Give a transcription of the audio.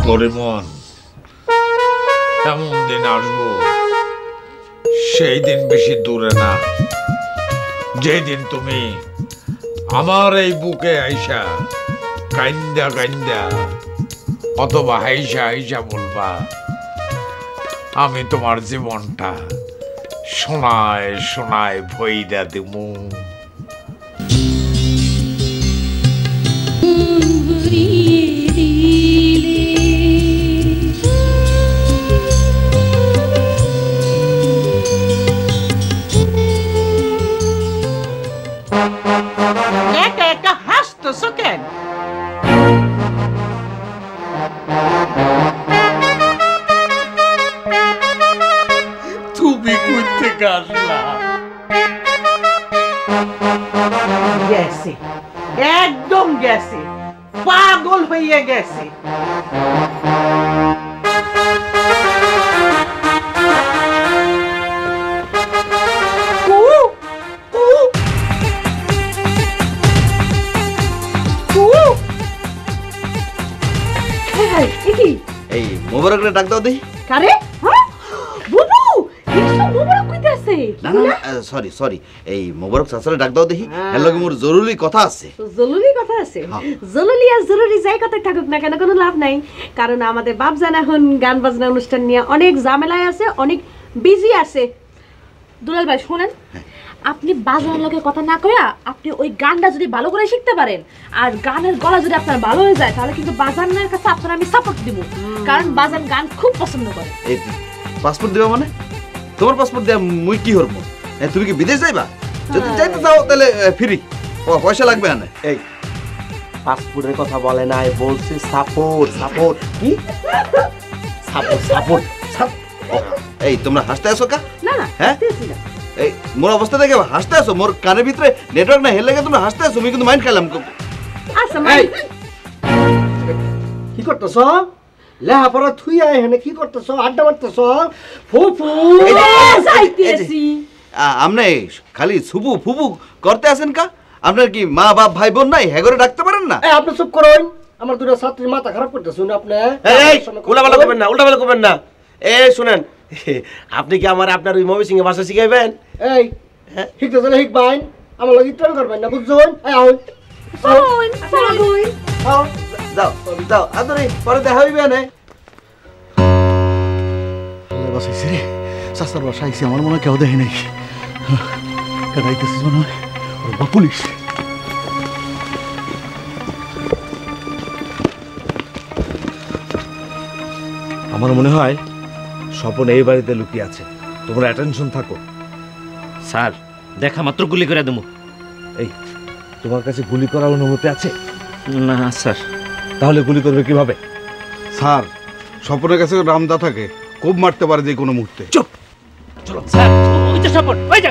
করিমন, এমন দিন আসবো, সেই দিন বেশি দূরে না, যেদিন তুমি আমার এই বুকে আইসা কাইন্দা কাইন্দা অথবা হাইসা হাইসা বলবা আমি তোমার জীবনটা শোনায় শোনায় ভইরা দিমু। তুমি কই থেকে আসলা? গেছে, একদম গেছে, পাগল হইয়া গেছে। এই মোবারকরে ডাক দাও দেখি। কারে? বুবু, কিছু মোবারক কইতাছে। না না সরি সরি, এই মোবারক চাচারে ডাক দাও দেখি, এর লগে মোর জরুরি কথা আছে। জরুরি কথা আছে? জরুরি আর জরুরি যাই কথা থাকুক না কেন, কোনো লাভ নাই, কারণ আমাদের বাপজান এখন গান বাজনা অনুষ্ঠান নিয়ে অনেক ঝামেলায় আছে, অনেক বিজি আছে। দুলাল ভাই শুনেন, আপনি বাজানোর লোকের কথা না কইয়া আপনি ওই গানটা যদি ভালো করে শিখতে পারেন আর গানের গলা যদি আপনার ভালো হয়ে যায়, তাহলে কিন্তু বাজানের কাছে আপনার আমি সাপোর্ট দিব, কারণ বাজান গান খুব পছন্দ করে। এই পাসপোর্ট দিবা মানে? তোমার পাসপোর্ট দিয়া মুই কি করব? তুমি কি বিদেশ যাইবা? যদি যাইতে চাও তাহলে ফ্রি, পয়সা লাগবে না। এই পাসপোর্টের কথা বলে নাই, বলছে সাপোর্ট। সাপোর্ট কি? Support support. এই তোমরা হাসতে আসো কা? না না, হাসতেছি না। এই মোর অবস্থা দেখে হাসতে আসো? মোর কানের ভিতরে নেটওয়ার্ক না হেলে তোমরা হাসতে আসো, আমি কিন্তু মাইন্ড খেলাম। আচ্ছা মাই, কি করতেছ? লেহাপড়া থুই আয় হেনে কি করতেছ? আড্ডা মারতেছ? ফুফু যাইতেছি। আমনে খালি সুবু ফুবু করতে আসেন কা? আপনার কি মা বাপ ভাই বোন নাই? হেগরে ডাকতে পারেন না? এই আপনি চুপ করুন, আমার দুটো ছাত্রীর মাথা খারাপ করতেছেন আপনি। এই উল্টাপাল্টা করবেন না, উল্টাপাল্টা করবেন না। এই শুনেন, আপনি কি আমার আপনার ওই মবি সিং এর ভাষা শিখাইবেন? এই শিখতে চলে শিখবেন, আমার লাগি ট্রেন করবেন না, বুঝছেন? এই আউন চলুন চলুন, যাও যাও, আদরে পরে দেখা হইবে না। বসাইছি রে, চাচার বাসা আইসি, আমার মনে হয় কেউ দেখে নাই। এটাইতেছিস মনে হয় বা পুলিশ। আমার মনে হয় স্বপন এই বাড়িতে লুকিয়ে আছে, তোমরা অ্যাটেনশন থাকো। স্যার দেখা মাত্র গুলি করে দেবো। এই তোমার কাছে গুলি করার অনুমতি আছে? না স্যার। তাহলে গুলি করবে কিভাবে? স্যার, স্বপনের কাছে রামদা থাকে, খুব মারতে পারে যে কোনো মুহূর্তে। চুপ, চলো স্যার। ওই তো স্বপন, ওই যে